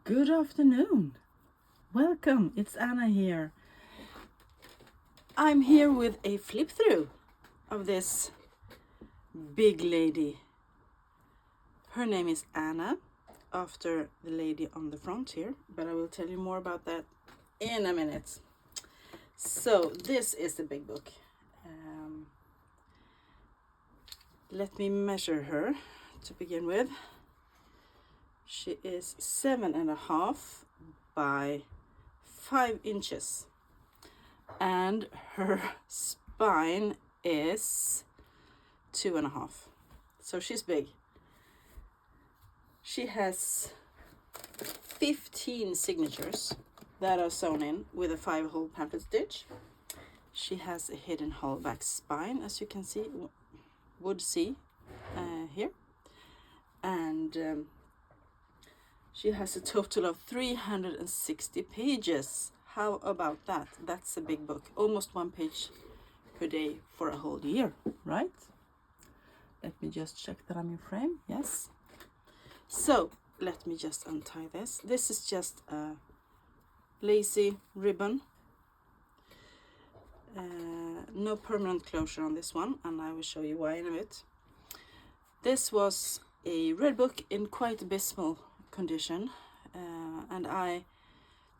Good afternoon. Welcome, it's Anna here. I'm here with a flip through of this big lady. Her name is Anna, after the lady on the front here, but I will tell you more about that in a minute. So this is the big book. Let me measure her to begin with. She is 7.5 by 5 inches, and her spine is 2.5, so she's big. She has 15 signatures that are sewn in with a 5-hole pamphlet stitch. She has a hidden hollow back spine, as you can see, here, and she has a total of 360 pages. How about that? That's a big book. Almost 1 page per day for a whole year, right? Let me just check that I'm in frame. Yes. So let me just untie this. This is just a lacy ribbon. No permanent closure on this one, and I will show you why in a bit. This was a red book in quite abysmal condition, and I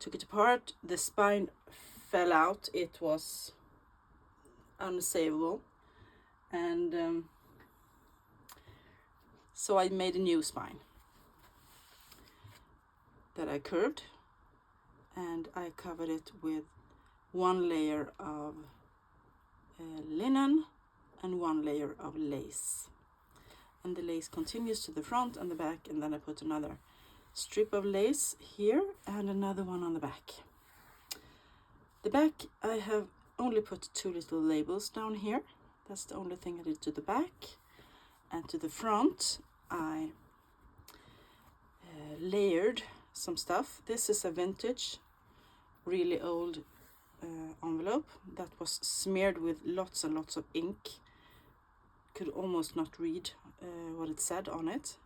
took it apart. The spine fell out. It was unsavable, and so I made a new spine that I curved, and I covered it with 1 layer of linen and 1 layer of lace, and the lace continues to the front and the back, and then I put another strip of lace here and another one on the back. The back, I have only put 2 little labels down here. That's the only thing I did to the back. And to the front, I layered some stuff. This is a vintage, really old envelope that was smeared with lots and lots of ink. Could almost not read what it said on it.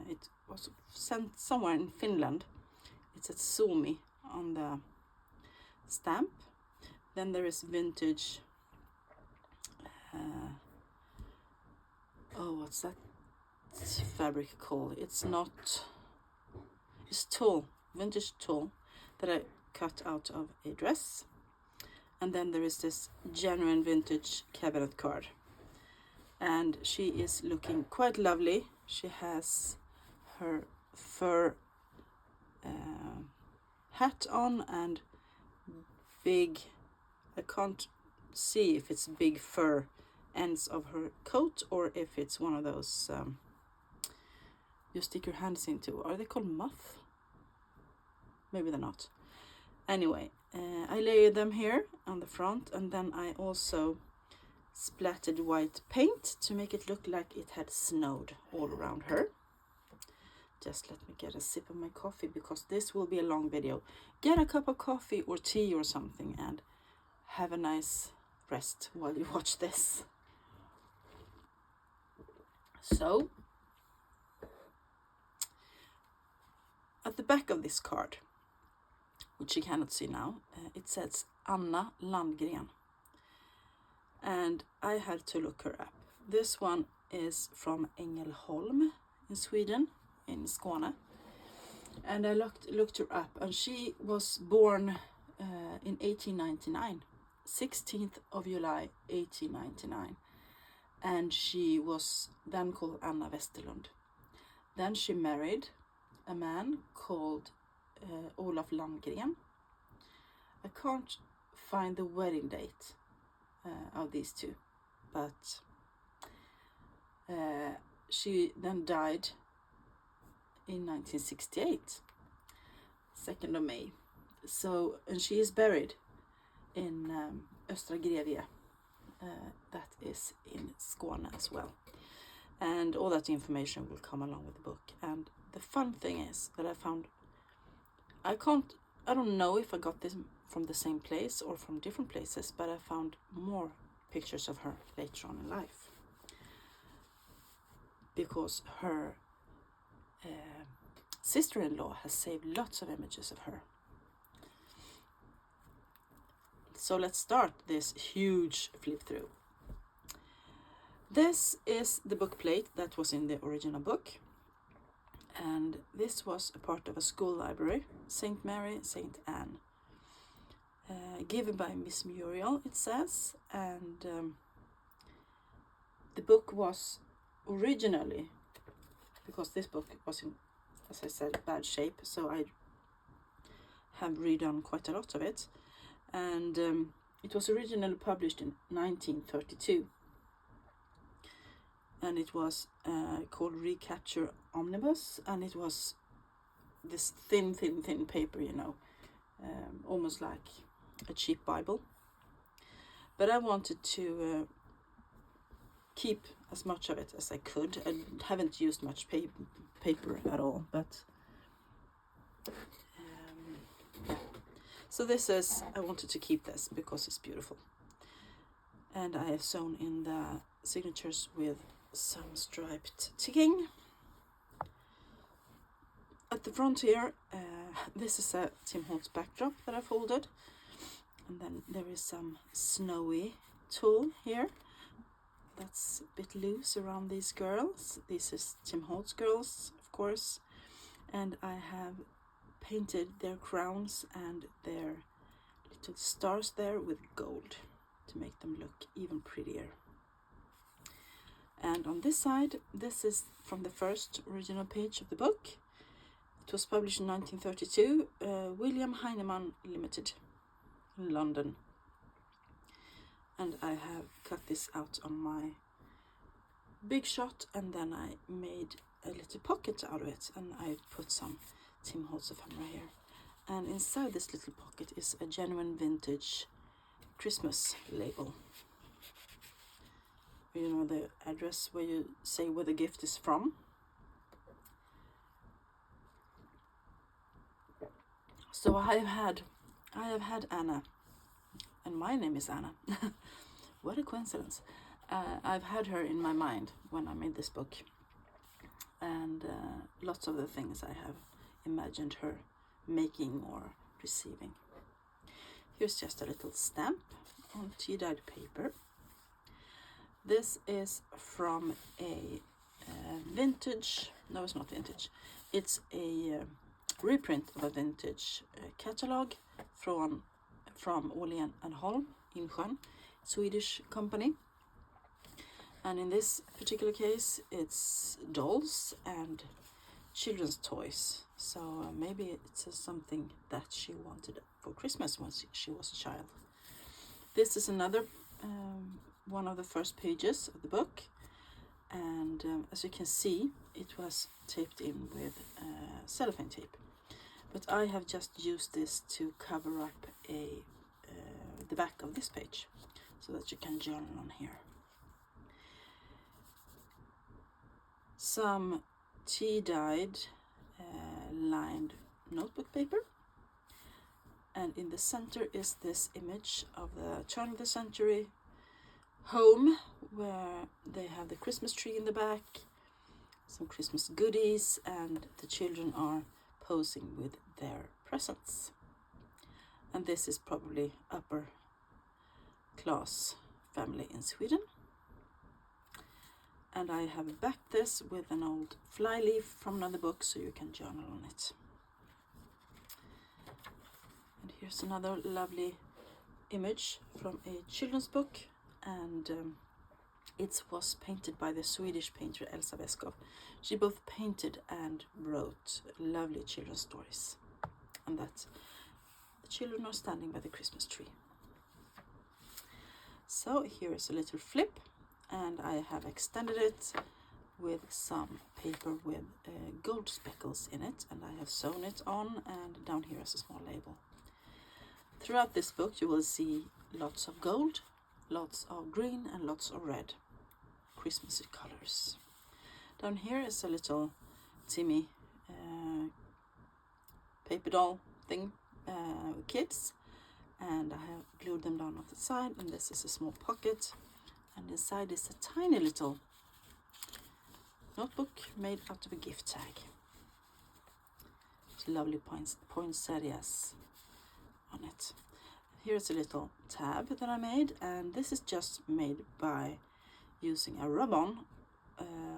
It was sent somewhere in Finland. It said Suomi on the stamp. Then there is vintage, what's that fabric called? It's tulle, vintage tulle that I cut out of a dress. And then there is this genuine vintage cabinet card, and she is looking quite lovely. She has her fur hat on and big, I can't see if it's big fur ends of her coat or if it's one of those you stick your hands into. Are they called muff? Maybe they're not. Anyway, I layered them here on the front, and then I also splattered white paint to make it look like it had snowed all around her. Just let me get a sip of my coffee, because this will be a long video. Get a cup of coffee or tea or something and have a nice rest while you watch this. So, at the back of this card, which you cannot see now, it says Anna Landgren. And I had to look her up. This one is from Ängelholm in Sweden, in Skåne. And I looked her up, and she was born in 1899, 16th of July 1899. And she was then called Anna Westerlund. Then she married a man called Olaf Landgren. I can't find the wedding date of these two, but she then died in 1968, 2nd of May. So, and she is buried in Östra Grevie, that is in Skåne as well. And all that information will come along with the book. And the fun thing is that I don't know if I got this from the same place or from different places, but I found more pictures of her later on in life, because her sister-in-law has saved lots of images of her. So let's start this huge flip through. This is the book plate that was in the original book. And this was a part of a school library, St. Mary, St. Anne. Given by Miss Muriel, it says. And the book was originally, because this book was in, as I said, bad shape, so I have redone quite a lot of it. And it was originally published in 1932. And it was called Recapture Omnibus, and it was this thin paper, you know, almost like a cheap Bible. But I wanted to keep as much of it as I could. I haven't used much paper at all, but yeah. So this is, I wanted to keep this because it's beautiful. And I have sewn in the signatures with some striped ticking. At the front here, this is a Tim Holtz backdrop that I folded. And then there is some snowy tulle here. That's a bit loose around these girls. This is Tim Holtz girls, of course. And I have painted their crowns and their little stars there with gold to make them look even prettier. And on this side, this is from the first original page of the book. It was published in 1932, William Heinemann Limited in London. And I have cut this out on my big shot, and then I made a little pocket out of it, and I put some Tim Holtz ephemera here. And inside this little pocket is a genuine vintage Christmas label. You know, the address where you say where the gift is from. So I have had Anna, and my name is Anna. What a coincidence. I've had her in my mind when I made this book, and lots of the things I have imagined her making or receiving. Here's just a little stamp on tea-dyed paper. This is from a vintage, no, it's not vintage, it's a reprint of a vintage catalog from Åhlén and Holm, Insjön, Swedish company. And in this particular case, it's dolls and children's toys. So maybe it's something that she wanted for Christmas when she was a child. This is another one of the first pages of the book, and as you can see, it was taped in with cellophane tape, but I have just used this to cover up the back of this page so that you can journal on here. Some tea-dyed lined notebook paper, and in the center is this image of the turn of the century home, where they have the Christmas tree in the back, some Christmas goodies, and the children are posing with their presents. And this is probably upper class family in Sweden. And I have backed this with an old flyleaf from another book so you can journal on it. And here's another lovely image from a children's book, and it was painted by the Swedish painter Elsa Beskow. She both painted and wrote lovely children's stories, and that the children are standing by the Christmas tree. So here is a little flip, and I have extended it with some paper with gold speckles in it, and I have sewn it on, and down here is a small label. Throughout this book you will see lots of gold, lots of green, and lots of red, Christmassy colors. Down here is a little Timmy paper doll thing, kids, and I have glued them down off the side, and this is a small pocket, and inside is a tiny little notebook made out of a gift tag. lovely poinsettias on it. Here's a little tab that I made, and this is just made by using a rub-on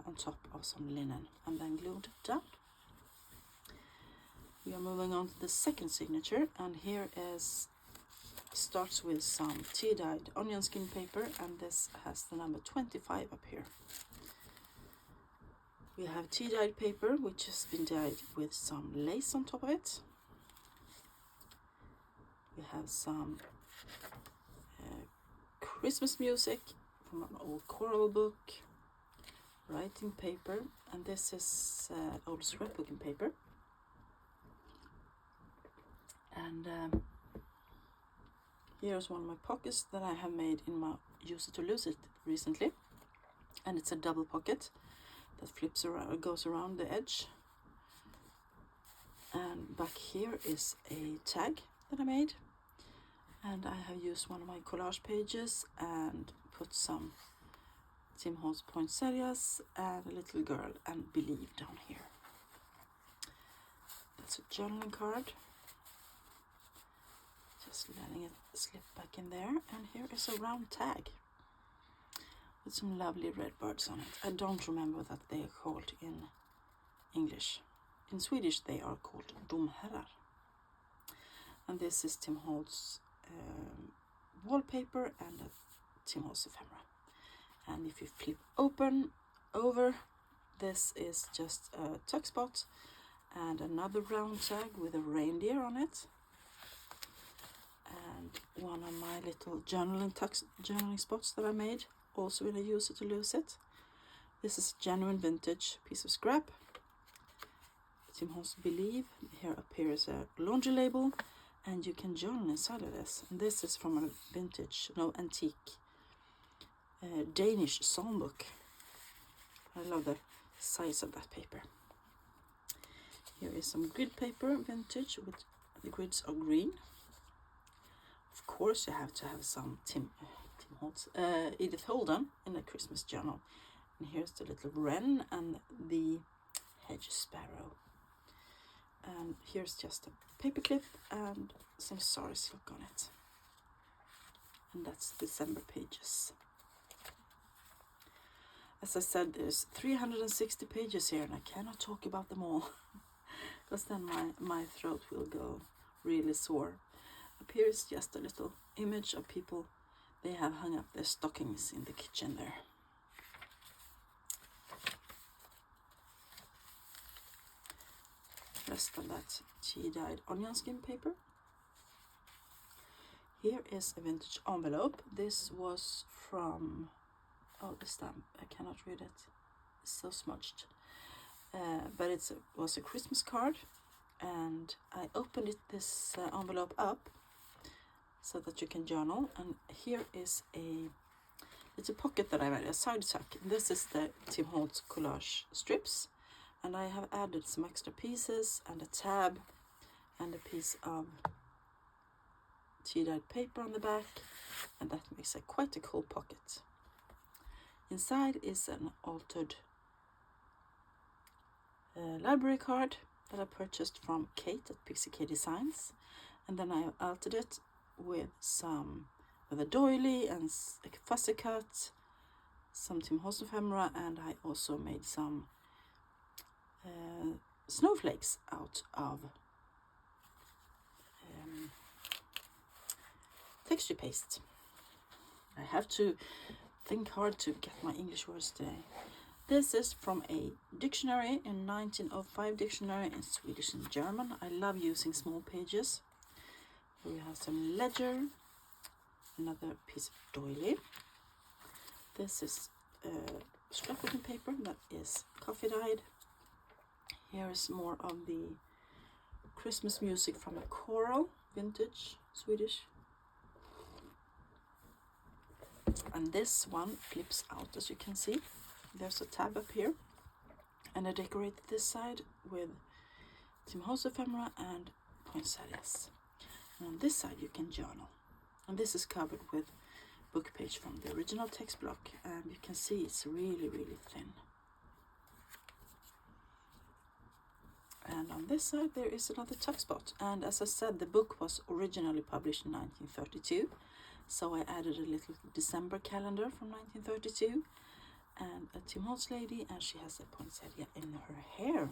on top of some linen and then glued down. We are moving on to the second signature, and here starts with some tea-dyed onion skin paper, and this has the number 25 up here. We have tea-dyed paper, which has been dyed with some lace on top of it. We have some Christmas music from an old choral book, writing paper, and this is old scrapbooking paper. And here's one of my pockets that I have made in my Use It to Lose It recently, and it's a double pocket that flips around, goes around the edge. And back here is a tag that I made, and I have used one of my collage pages and put some Tim Holtz poinsettias and a little girl and Believe down here. That's a journaling card. Just letting it slip back in there, and here is a round tag with some lovely red birds on it. I don't remember what they are called in English. In Swedish they are called domherrar. And this is Tim Holtz wallpaper and a Tim Holtz ephemera. And if you flip over, this is just a tuck spot and another round tag with a reindeer on it. And one of my little journaling spots that I made, also when I Use It to Lose It. This is a genuine vintage piece of scrap. Tim Holtz Believe. Here appears a laundry label, and you can journal inside of this. And this is from a antique Danish songbook. I love the size of that paper. Here is some grid paper, vintage, with the grids are green. Of course, you have to have some Tim Holtz, Edith Holden in a Christmas journal. And here's the little wren and the hedge sparrow. And here's just a paperclip and some sari silk on it. And that's December pages. As I said, there's 360 pages here, and I cannot talk about them all because then my throat will go really sore. Up here is just a little image of people. They have hung up their stockings in the kitchen there. Rest of that tea-dyed onion skin paper. Here is a vintage envelope. This was from, the stamp, I cannot read it, it's so smudged. But it was a Christmas card, and I opened this envelope up so that you can journal. And here is it's a pocket that I made, a side tuck. This is the Tim Holtz collage strips, and I have added some extra pieces and a tab and a piece of tea-dyed paper on the back, and that makes quite a cool pocket. Inside is an altered library card that I purchased from Kate at Pixie K Designs, and then I altered it with a doily and a fussy cut, some Tim Holtz ephemera, and I also made some snowflakes out of texture paste. I have to think hard to get my English words today. This is from a dictionary, in 1905 dictionary in Swedish and German. I love using small pages. Here we have some ledger, another piece of doily. This is scrapbooking paper that is coffee dyed. Here is more of the Christmas music from a choral, vintage, Swedish. And this one flips out, as you can see. There's a tab up here, and I decorated this side with Tim Holtz ephemera and poinsettias. And on this side you can journal, and this is covered with book page from the original text block, and you can see it's really thin. And on this side there is another tuck spot, and as I said, the book was originally published in 1932, so I added a little December calendar from 1932 and a Tim Holtz lady, and she has a poinsettia in her hair.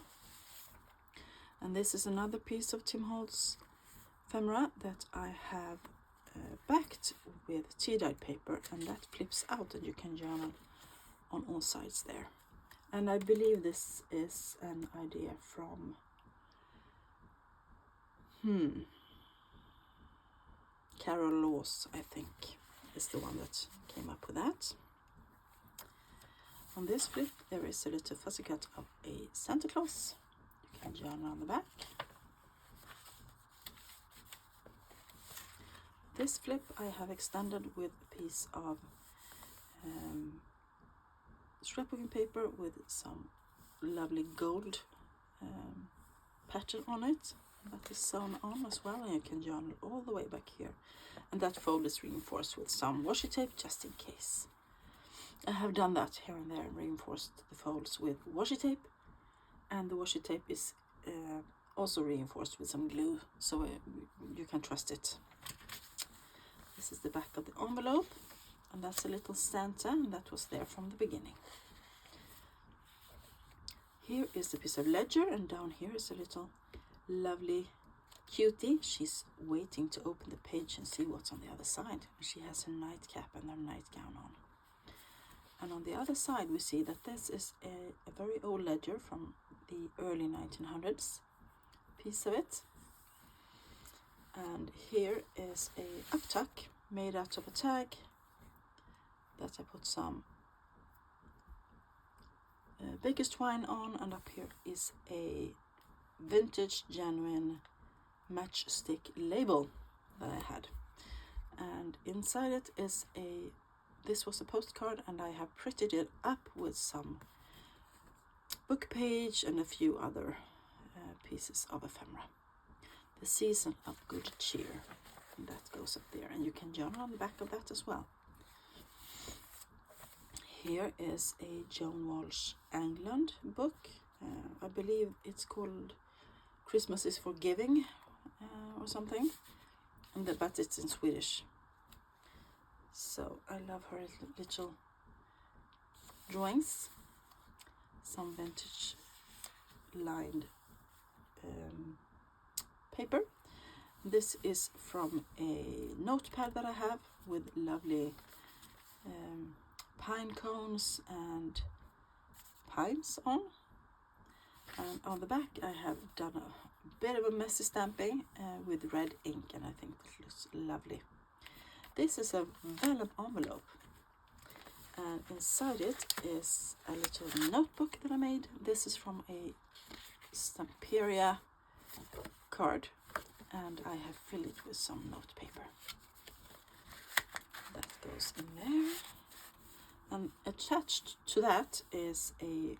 And this is another piece of Tim Holtz ephemera that I have backed with tea-dyed paper, and that flips out and you can journal on all sides there. And I believe this is an idea from Carol Laws, I think, is the one that came up with that. On this flip there is a little fussy cut of a Santa Claus. You can journal on the back. This flip I have extended with a piece of scrapbooking paper with some lovely gold pattern on it. That is sewn on as well, and you can journal all the way back here. And that fold is reinforced with some washi tape just in case. I have done that here and there and reinforced the folds with washi tape, and the washi tape is also reinforced with some glue, so you can trust it. This is the back of the envelope, and that's a little Santa, and that was there from the beginning. Here is a piece of ledger, and down here is a little lovely cutie. She's waiting to open the page and see what's on the other side. She has her nightcap and her nightgown on. And on the other side we see that this is a very old ledger from the early 1900s, piece of it. And here is a uptuck made out of a tag that I put some baker's twine on, and up here is a vintage genuine matchstick label that I had, and inside it is this was a postcard, and I have printed it up with some book page and a few other pieces of ephemera. The Season of Good Cheer, and that goes up there, and you can journal on the back of that as well. Here is a Joan Walsh England book. I believe it's called Christmas is for Giving or something, but it's in Swedish. So I love her little drawings. Some vintage lined paper. This is from a notepad that I have with lovely pine cones and pines on. And on the back I have done a bit of a messy stamping with red ink, and I think it looks lovely. This is a vellum envelope, and inside it is a little notebook that I made. This is from a Stamperia card, and I have filled it with some note paper. That goes in there. And attached to that is a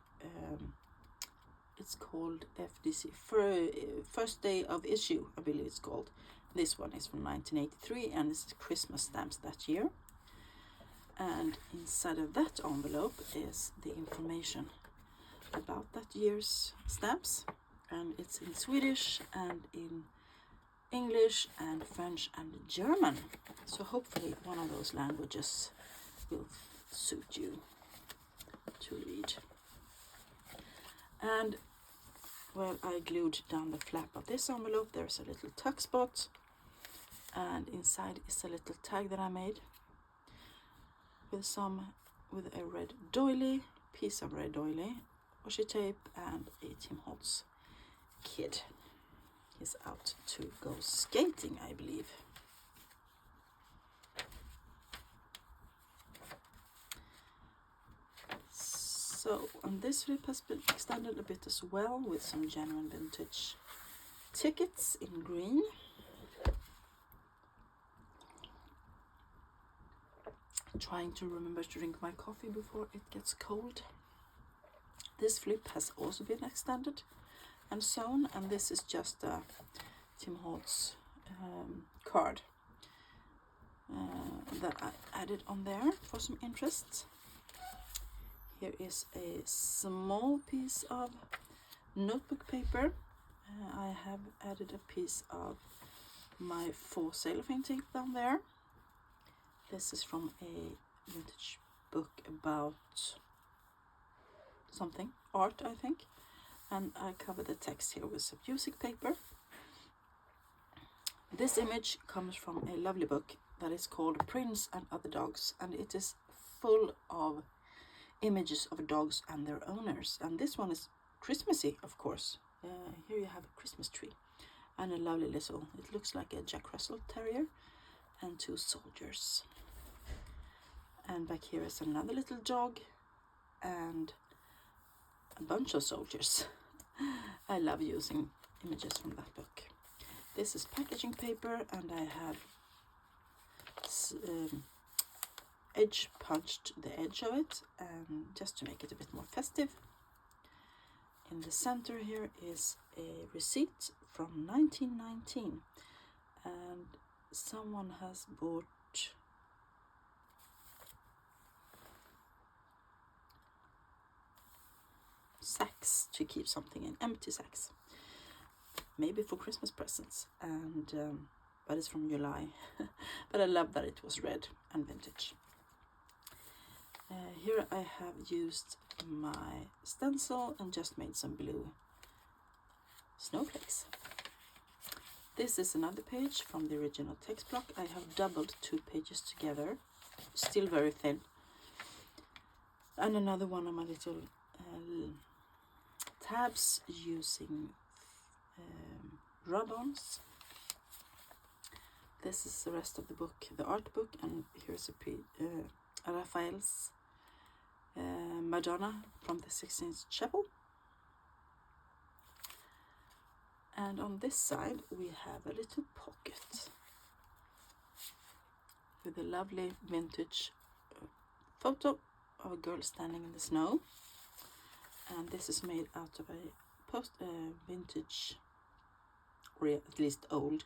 it's called FDC First Day of Issue, I believe it's called. This one is from 1983, and it's Christmas stamps that year. And inside of that envelope is the information about that year's stamps, and it's in Swedish and in English and French and German. So hopefully one of those languages will suit you to read. And well, I glued down the flap of this envelope. There's a little tuck spot, and inside is a little tag that I made with a red doily, piece of red doily, washi tape, and a Tim Holtz kid. He's out to go skating, I believe. So, and this flip has been extended a bit as well with some genuine vintage tickets in green. Trying to remember to drink my coffee before it gets cold. This flip has also been extended and sewn, and this is just a Tim Holtz card that I added on there for some interest. Here is a small piece of notebook paper I have added a piece of my for cellophane tape down there. This is from a vintage book about something, art I think, and I cover the text here with some music paper. This image comes from a lovely book that is called Prince and Other Dogs, and it is full of images of dogs and their owners, and this one is Christmassy, of course. Here you have a Christmas tree and a lovely little, it looks like a Jack Russell Terrier and 2 soldiers. And back here is another little dog and a bunch of soldiers. I love using images from that book. This is packaging paper, and I have edge punched the edge of it, just to make it a bit more festive. In the center here is a receipt from 1919, and someone has bought sacks to keep something in, empty sacks, maybe for Christmas presents, and but it's from July. But I love that it was red and vintage. Here I have used my stencil and just made some blue snowflakes. This is another page from the original text block. I have doubled 2 pages together, still very thin, and another one of my little tabs using rub-ons. This is the rest of the book, the art book, and here's a Raphael's Madonna from the 16th Chapel. And on this side we have a little pocket with a lovely vintage photo of a girl standing in the snow, and this is made out of a vintage, or at least old,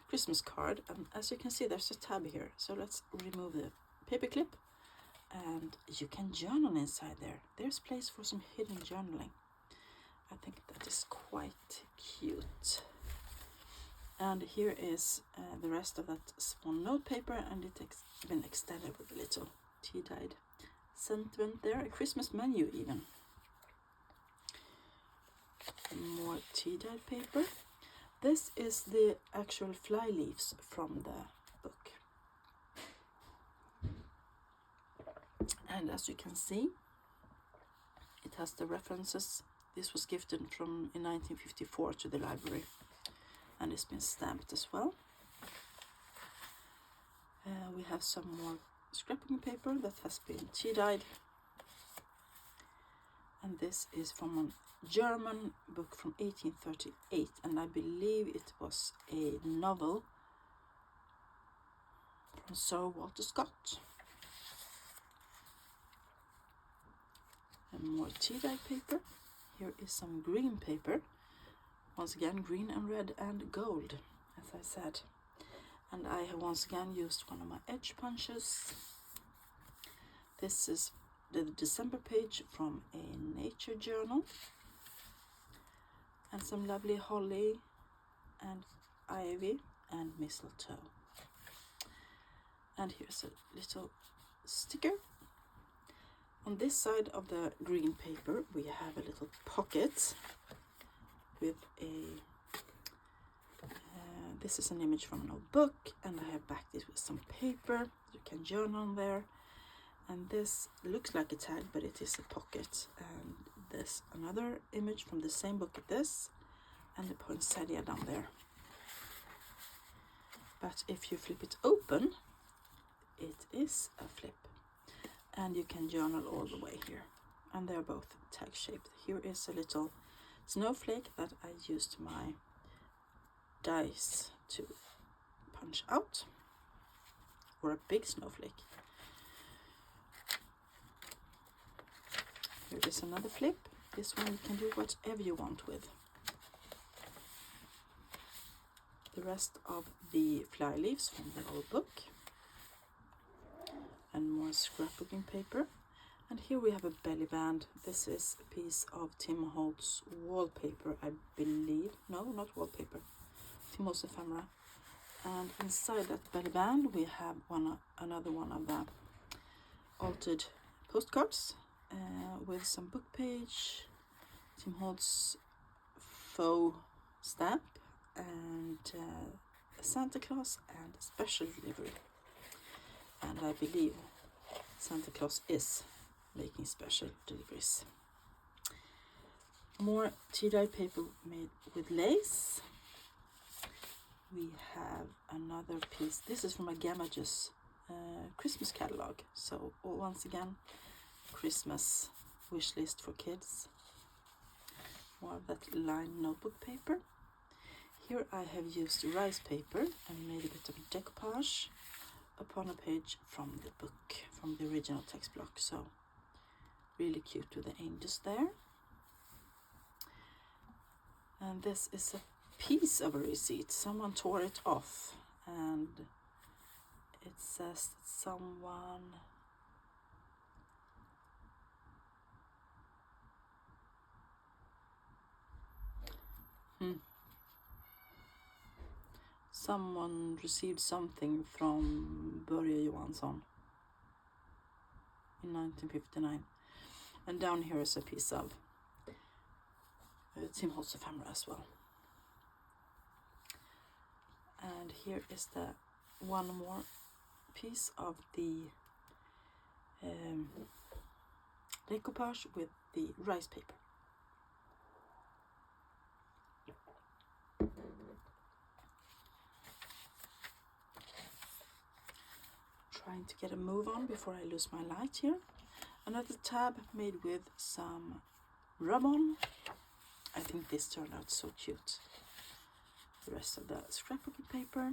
Christmas card. And as you can see, there's a tab here, so let's remove the paper clip, and you can journal inside there. There's place for some hidden journaling. I think that is quite cute. And here is the rest of that small note paper, and it's been extended with a little tea-dyed sentiment there, a Christmas menu even. More tea-dyed paper. This is the actual fly leaves from the book. And as you can see, it has the references. This was gifted in 1954 to the library, and it's been stamped as well. We have some more scrapbooking paper that has been tea-dyed, and this is from a German book from 1838, and I believe it was a novel from Sir Walter Scott. And more tea-dyed paper. Here is some green paper, once again green and red and gold, as I said. And I have once again used one of my edge punches. This is the December page from a nature journal, and some lovely holly and ivy and mistletoe. And here's a little sticker. On this side of the green paper we have a little pocket with a this is an image from an old book, and I have backed it with some paper. You can journal on there, and this looks like a tag, but it is a pocket. And there's another image from the same book as this, and the poinsettia down there. But if you flip it open, it is a flip, and you can journal all the way here, and they're both tag shaped. Here is a little snowflake that I used my dice to punch out, or a big snowflake. Here is another flip. This one you can do whatever you want with. The rest of the fly leaves from the old book, and more scrapbooking paper. And here we have a belly band. This is a piece of Tim Holtz wallpaper, I believe. No, not wallpaper. Tim Holtz ephemera. And inside that belly band we have another one of the altered postcards with some book page, Tim Holtz faux stamp, and a Santa Claus and a special delivery. And I believe Santa Claus is making special deliveries. More tea-dye paper made with lace. We have another piece. This is from a Gamages Christmas catalog. So once again, Christmas wish list for kids. More of that lined notebook paper. Here I have used rice paper and made a bit of decoupage upon a page from the book, from the original text block. So really cute with the angels there. And this is a piece of a receipt. Someone tore it off, and it says that someone someone received something from Börje Johansson in 1959. And down here is a piece of Tim Holtz ephemera as well. And here is the one more piece of the decoupage with the rice paper. Trying to get a move on before I lose my light here. Another tab made with some rub-on. I think this turned out so cute. The rest of the scrapbooking paper.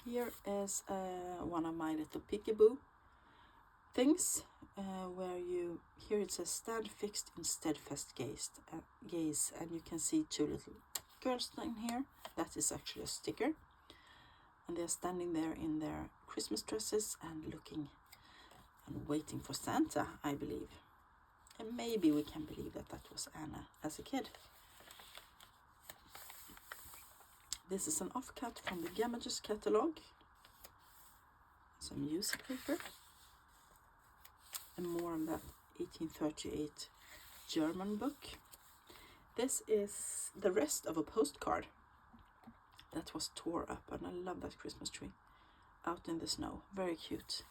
Here is one of my little peekaboo things, where here it says stand fixed in steadfast gaze, and you can see two little girls in here. That is actually a sticker, and they're standing there in their Christmas dresses and looking and waiting for Santa, I believe. And maybe we can believe that that was Anna as a kid. This is an offcut from the Gamages catalog. Some music paper. And more of that 1838 German book. This is the rest of a postcard that was tore up, and I love that Christmas tree out in the snow. Very cute.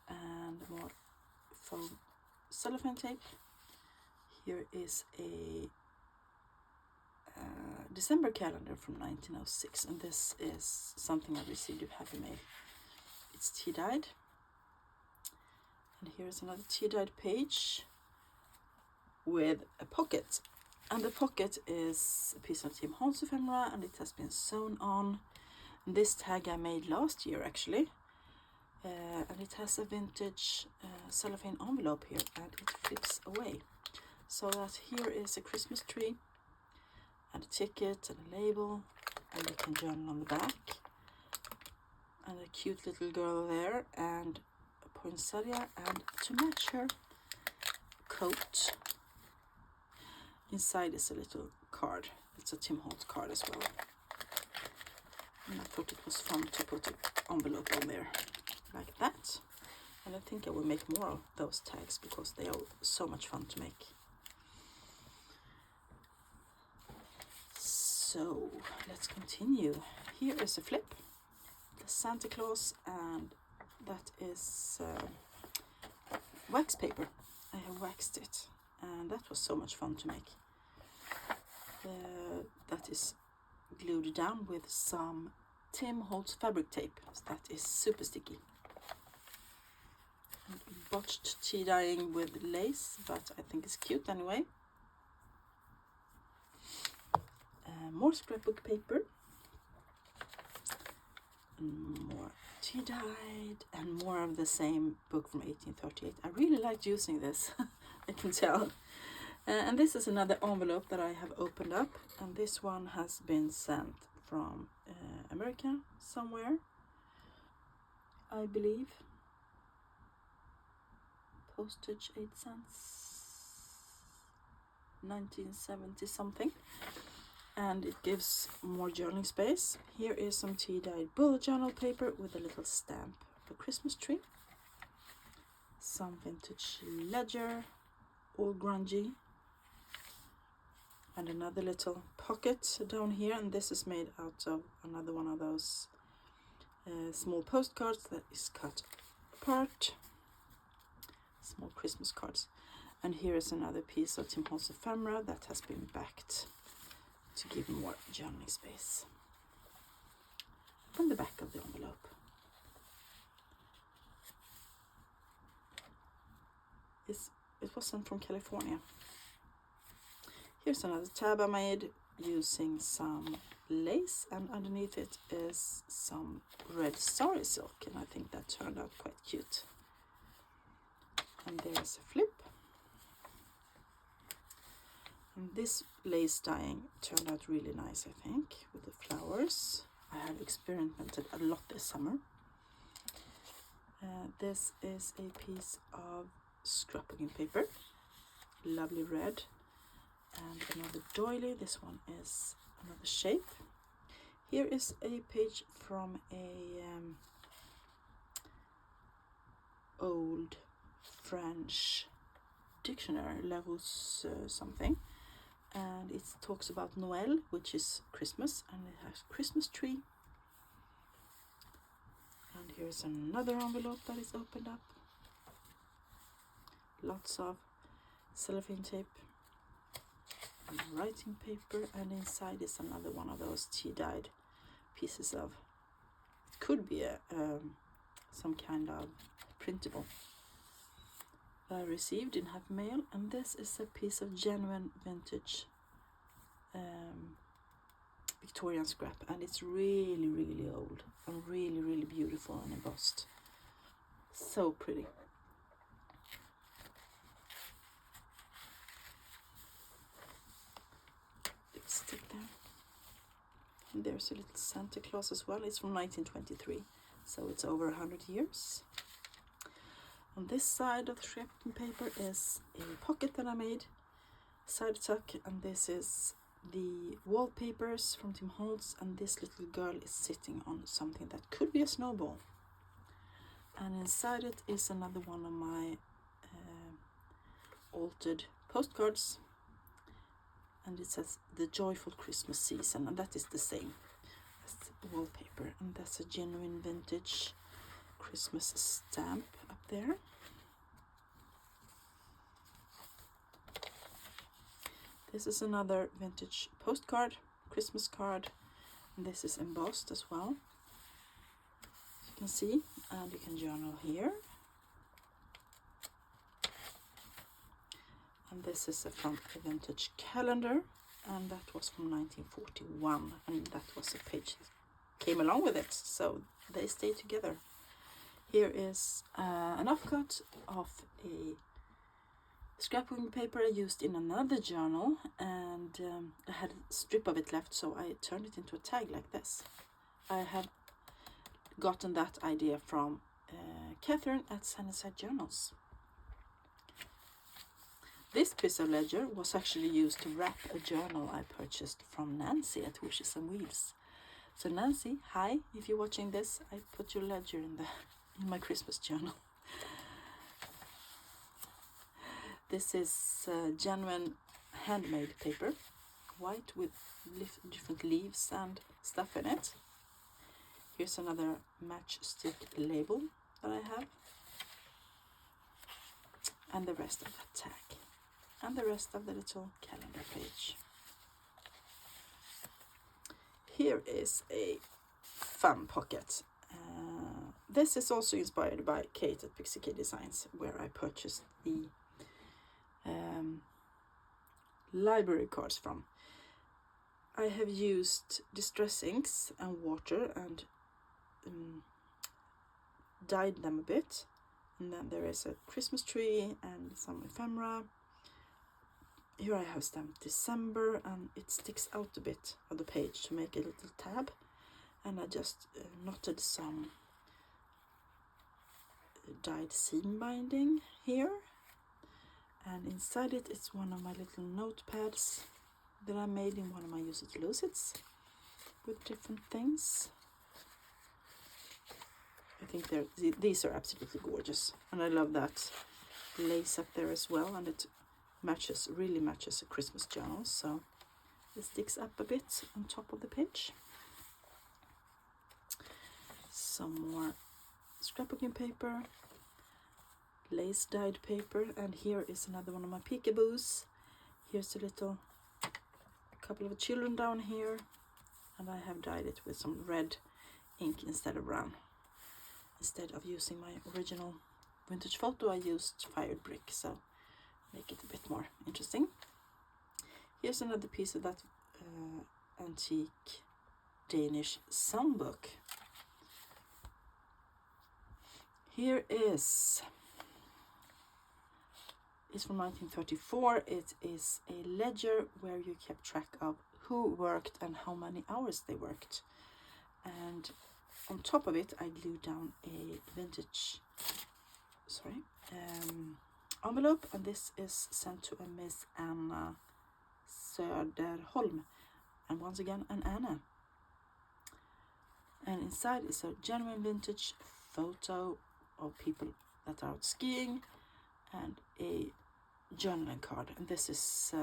And more foam cellophane tape. Here is a December calendar from 1906, and this is something I received with Happy Mail. It's tea-dyed. And here's another tea-dyed page with a pocket. And the pocket is a piece of Tim Holtz ephemera, and it has been sewn on. And this tag I made last year, actually. And it has a vintage cellophane envelope here, and it flips away. So that here is a Christmas tree, and a ticket and a label, and you can journal on the back. And a cute little girl there, and a poinsettia, and to match her coat. Inside is a little card. It's a Tim Holtz card as well. And I thought it was fun to put an envelope on there like that. And I think I will make more of those tags because they are so much fun to make. So let's continue. Here is a flip, the Santa Claus, and that is wax paper. I have waxed it, and that was so much fun to make. That is glued down with some Tim Holtz fabric tape. That is super sticky. And botched tea dyeing with lace, but I think it's cute anyway. More scrapbook paper, and more tea dyed, and more of the same book from 1838. I really liked using this, I can tell. And this is another envelope that I have opened up, and this one has been sent from America somewhere, I believe. postage 8 cents, 1970 something, and it gives more journaling space. Here is some tea-dyed bullet journal paper with a little stamp of a Christmas tree, some vintage ledger, all grungy, and another little pocket down here, and this is made out of another one of those small postcards that is cut apart, small Christmas cards. And here is another piece of Tim Holtz ephemera that has been backed to give more journaling space. From the back of the envelope, it was sent from California. Here's another tab I made using some lace, and underneath it is some red sari silk, and I think that turned out quite cute. And there's a flip. And this lace dyeing turned out really nice, I think, with the flowers. I have experimented a lot this summer. This is a piece of scrapbooking paper, lovely red, and another doily. This one is another shape. Here is a page from a old French dictionary, levels something, and it talks about Noel, which is Christmas, and it has Christmas tree. And here's another envelope that is opened up, lots of cellophane tape and writing paper, and inside is another one of those tea-dyed pieces of, it could be a some kind of printable that I received, didn't have mail. And this is a piece of genuine vintage Victorian scrap, and it's really, really old and really, really beautiful and embossed. So pretty. Stick there. And there's a little Santa Claus as well. It's from 1923, so it's over 100 years. On this side of the scrapbooking paper is a pocket that I made, side tuck, and this is the wallpapers from Tim Holtz, and this little girl is sitting on something that could be a snowball. And inside it is another one of my altered postcards, and it says the joyful Christmas season, and that is the same as the wallpaper. And that's a genuine vintage Christmas stamp up there. This is another vintage postcard, Christmas card, and this is embossed as well, as you can see, and you can journal here. And this is from a vintage calendar, and that was from 1941, and that was a page that came along with it, so they stay together. Here is an offcut of a scrapbooking paper I used in another journal, and I had a strip of it left, so I turned it into a tag like this. I have gotten that idea from Catherine at Sunnyside Journals. This piece of ledger was actually used to wrap a journal I purchased from Nancy at Wishes and Weaves. So Nancy, hi, if you're watching this, I put your ledger in my Christmas journal. This is genuine handmade paper, white with different leaves and stuff in it. Here's another matchstick label that I have, and the rest of that tag, and the rest of the little calendar page. Here is a fun pocket. This is also inspired by Kate at Pixie Key Designs, where I purchased the library cards from. I have used distress inks and water and dyed them a bit, and then there is a Christmas tree and some ephemera. Here I have stamped December, and it sticks out a bit of the page to make a little tab, and I just knotted some dyed seam binding here, And inside it, it's one of my little notepads that I made in one of my Use It to Lose It's with different things. I think these are absolutely gorgeous, and I love that lace up there as well, and it really matches a Christmas journal, so it sticks up a bit on top of the page. Some more scrapbooking paper, lace dyed paper, and here is another one of my peekaboos. Here's a couple of children down here, and I have dyed it with some red ink instead of brown. Instead of using my original vintage photo, I used fired brick, so make it a bit more interesting. Here's another piece of that antique Danish songbook. Here it's from 1934. It is a ledger where you kept track of who worked and how many hours they worked. And on top of it, I glued down a vintage envelope, and this is sent to a Miss Anna Söderholm, and once again an Anna. And inside is a genuine vintage photo of people that are out skiing and a journaling card, and this is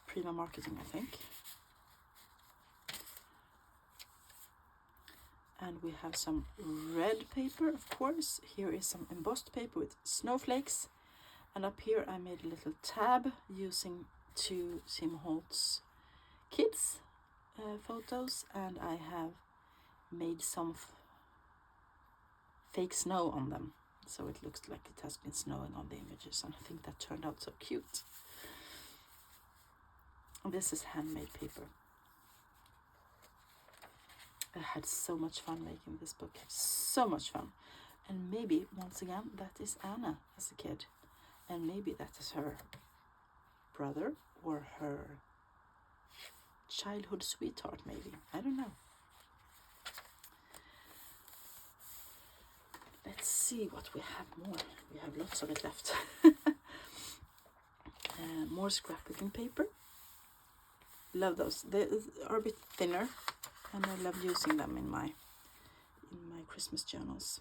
Prima Marketing, I think. And we have some red paper, of course. Here is some embossed paper with snowflakes, and up here I made a little tab using two Tim Holtz kids photos, and I have made some fake snow on them, so it looks like it has been snowing on the images, and I think that turned out so cute. And this is handmade paper. I had so much fun making this book, so much fun. And maybe, once again, that is Anna as a kid, and maybe that is her brother or her childhood sweetheart, maybe, I don't know. Let's see what we have more. We have lots of it left. More scrapbooking paper. Love those. They are a bit thinner, and I love using them in my Christmas journals.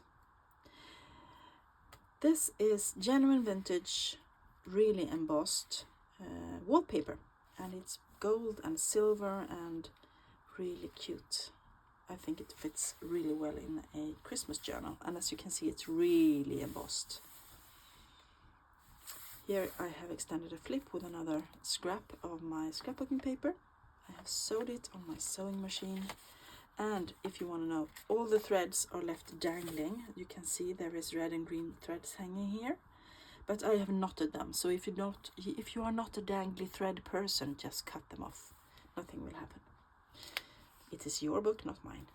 This is genuine vintage, really embossed wallpaper, and it's gold and silver and really cute. I think it fits really well in a Christmas journal, and as you can see, it's really embossed. Here I have extended a flip with another scrap of my scrapbooking paper. I have sewed it on my sewing machine, and if you want to know, all the threads are left dangling. You can see there is red and green threads hanging here, but I have knotted them, so if you are not a dangly thread person, just cut them off. Nothing will happen. It is your book, not mine.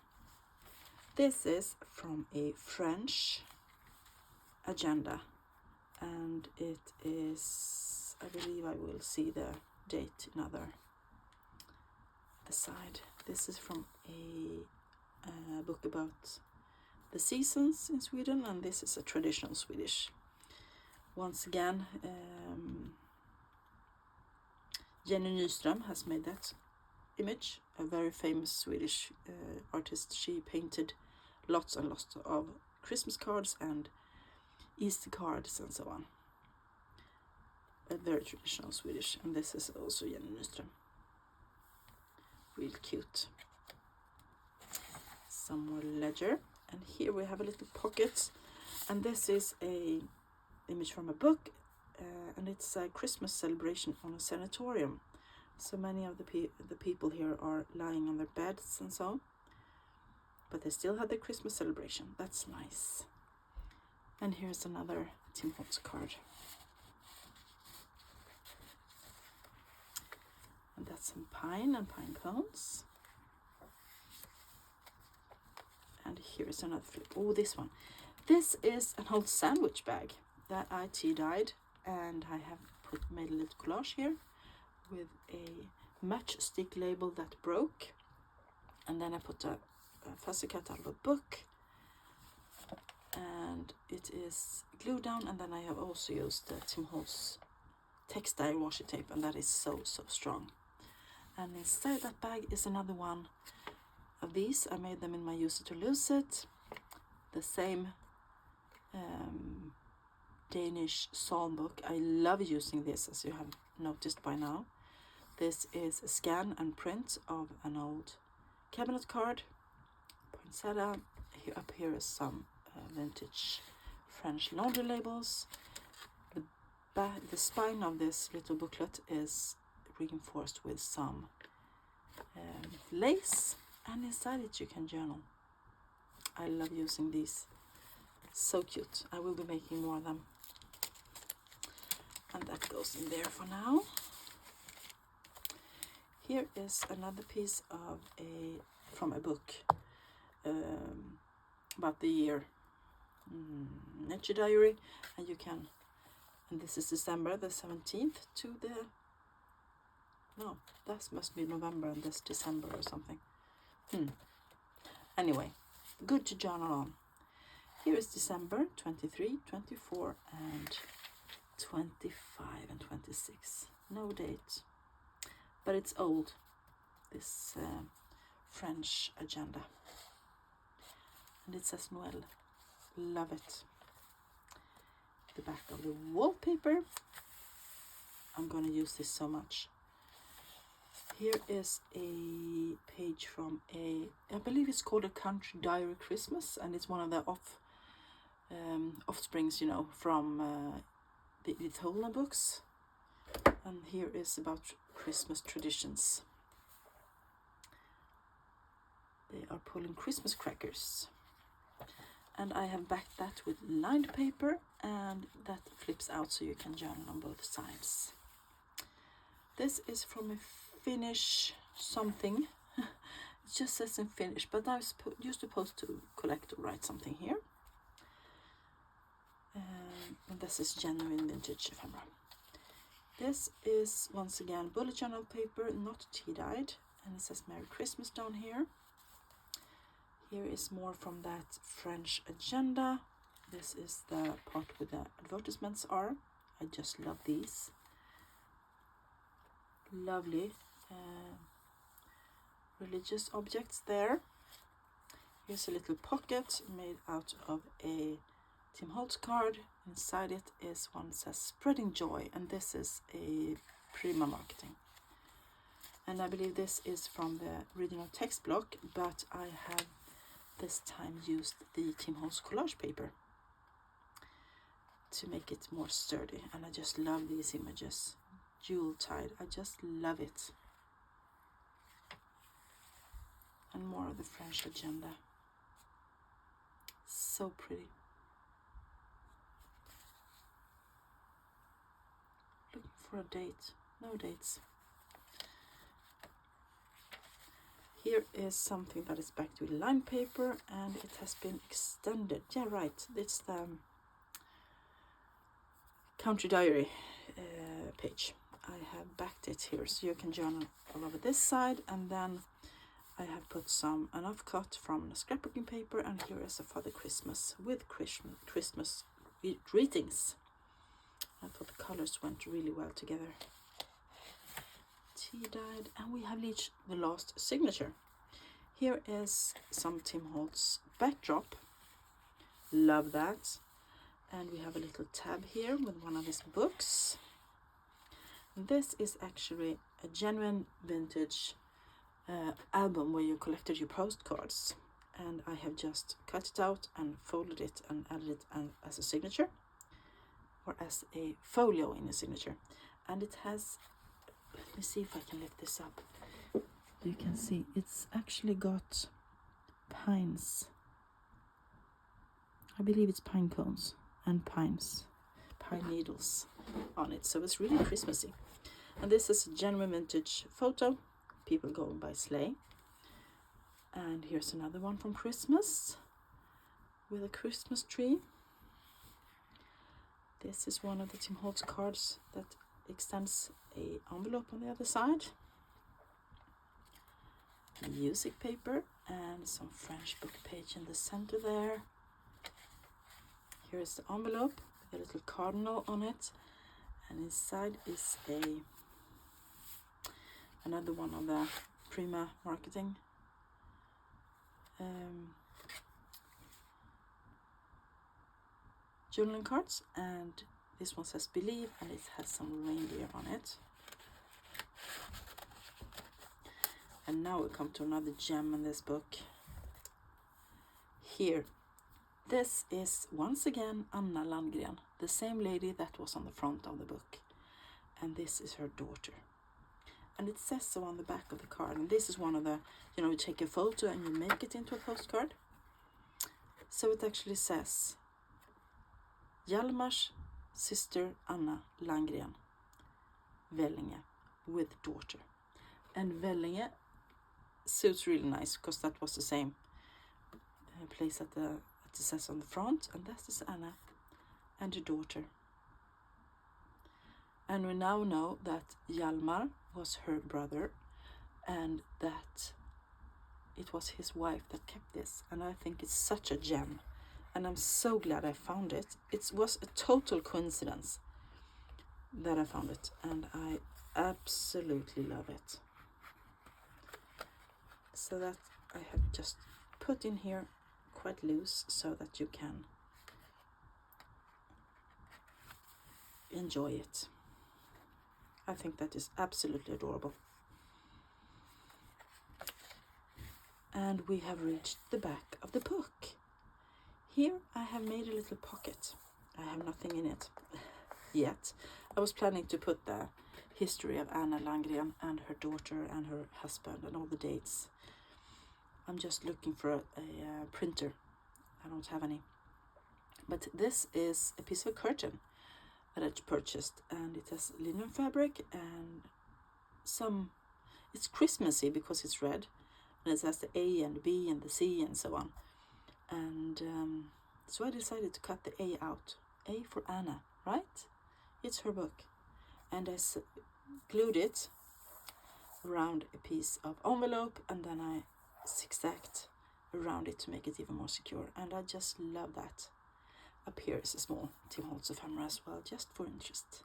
This is from a French agenda, and it is, I believe I will see the date in the side. This is from a book about the seasons in Sweden, and this is a traditional Swedish. Once again, Jenny Nyström has made that image, a very famous Swedish artist. She painted lots and lots of Christmas cards and Easter cards and so on. A very traditional Swedish, and this is also Jenny Nyström. Real cute. Some more ledger, and here we have a little pocket, and this is a image from a book, and it's a Christmas celebration on a sanatorium. So many of the people here are lying on their beds and so, but they still have the Christmas celebration. That's nice. And here's another Tim Holtz card. And that's some pine and pine cones. And here is another flip. Oh, this one. This is an old sandwich bag that I tea-dyed, and I have made a little collage here with a matchstick label that broke, and then I put a fussy cut out of a book and it is glue down, and then I have also used the Tim Holtz textile washi tape, and that is so strong. And inside that bag is another one of these. I made them in my Use It or Lose It, the same Danish psalm book. I love using this, as you have noticed by now. This is a scan and print of an old cabinet card, poinsettia. Up here is some vintage French laundry labels. The spine of this little booklet is reinforced with some lace, and inside it you can journal. I love using these. So cute. I will be making more of them. And that goes in there for now. Here is another piece of from a book about the year Nature Diary, and you can, and this is December the 17th to the, no, that must be November and this December or something. Anyway, good to journal on. Here is December 23, 24 and 25 and 26. No date, but it's old, this French agenda. And it says Noël. Love it. The back of the wallpaper. I'm gonna use this so much. Here is a page from I believe it's called A Country Diary Christmas, and it's one of the offsprings, you know, from the Itholna books. And here is about Christmas traditions. They are pulling Christmas crackers. And I have backed that with lined paper, and that flips out so you can journal on both sides. This is from a Finnish something. It just says in Finnish, but you're supposed to collect or write something here. And this is genuine vintage ephemera. This is once again bullet journal paper, not tea-dyed, and it says Merry Christmas down here. Here is more from that French agenda. This is the part where the advertisements are. I just love these. Lovely religious objects there. Here's a little pocket made out of a Tim Holtz card. Inside it is one that says Spreading Joy, and this is a Prima marketing. And I believe this is from the original text block, but I have this time used the Tim Holtz collage paper to make it more sturdy, and I just love these images. Jewel tied, I just love it. And more of the French agenda. So pretty. Looking for a date. No dates. Here is something that is backed with lined paper, and it has been extended. Yeah, right. It's the Country Diary page. I have backed it here, so you can journal all over this side, and then I have put an offcut from the scrapbooking paper, and here is a Father Christmas with Christmas greetings. I thought the colors went really well together. Tea-dyed, and we have reached the last signature. Here is some Tim Holtz backdrop. Love that. And we have a little tab here with one of his books. This is actually a genuine vintage album where you collected your postcards, and I have just cut it out and folded it and added it as a signature, or as a folio in a signature. And it has, let me see if I can lift this up. You can see it's actually got pines. I believe it's pine cones and pine needles on it, so it's really Christmassy. And this is a genuine vintage photo, people going by sleigh. And here's another one from Christmas with a Christmas tree. This is one of the Tim Holtz cards that extends an envelope on the other side. Music paper and some French book page in the center there. Here is the envelope with a little cardinal on it, and inside is another one of the Prima marketing journaling cards, and this one says believe, and it has some reindeer on it. And now we come to another gem in this book. Here, this is once again Anna Landgren, the same lady that was on the front of the book, and this is her daughter. And it says so on the back of the card, and this is one of the, you take a photo and you make it into a postcard. So it actually says Hjalmar's sister Anna Landgren, Vellinge, with daughter. And Vellinge suits really nice because that was the same place that it says on the front, and that is Anna and her daughter. And we now know that Hjalmar was her brother, and that it was his wife that kept this, and I think it's such a gem, and I'm so glad I found it. It was a total coincidence that I found it, and I absolutely love it. So that I have just put in here quite loose so that you can enjoy it. I think that is absolutely adorable. And we have reached the back of the book. Here I have made a little pocket. I have nothing in it yet. I was planning to put the history of Anna Landgren and her daughter and her husband and all the dates. I'm just looking for a printer. I don't have any. But this is a piece of a curtain that I purchased, and it has linen fabric and it's Christmassy because it's red, and it has the A and the B and the C and so on. And so I decided to cut the A out. A for Anna, right? It's her book. And I glued it around a piece of envelope, and then I zigzagged around it to make it even more secure. And I just love that. Up here is a small Tim Holtz ephemera as well, just for interest.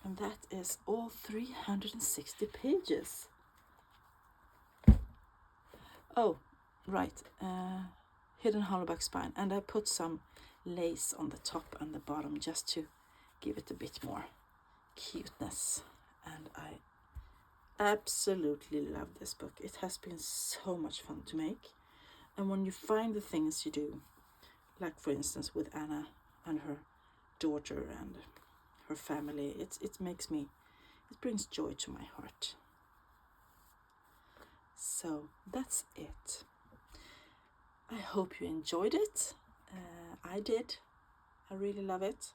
And that is all 360 pages. Oh, right. Hidden hollowback spine. And I put some lace on the top and the bottom just to give it a bit more cuteness. And I absolutely love this book. It has been so much fun to make. And when you find the things you do, like for instance with Anna and her daughter and her family, it brings joy to my heart. So that's it. I hope you enjoyed it. I did. I really love it.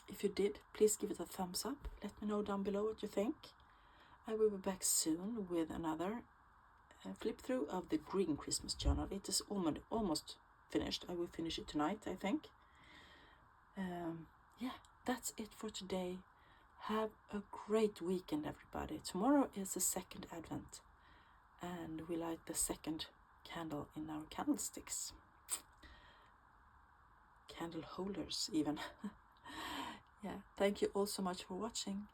If you did, please give it a thumbs up. Let me know down below what you think. I will be back soon with another flip through of the Green Christmas Journal. It is almost finished. I will finish it tonight, I think. Yeah, that's it for today. Have a great weekend, everybody. Tomorrow is the second Advent, and we light the second candle in our candlesticks. Candle holders, even. Yeah, thank you all so much for watching.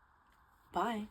Bye.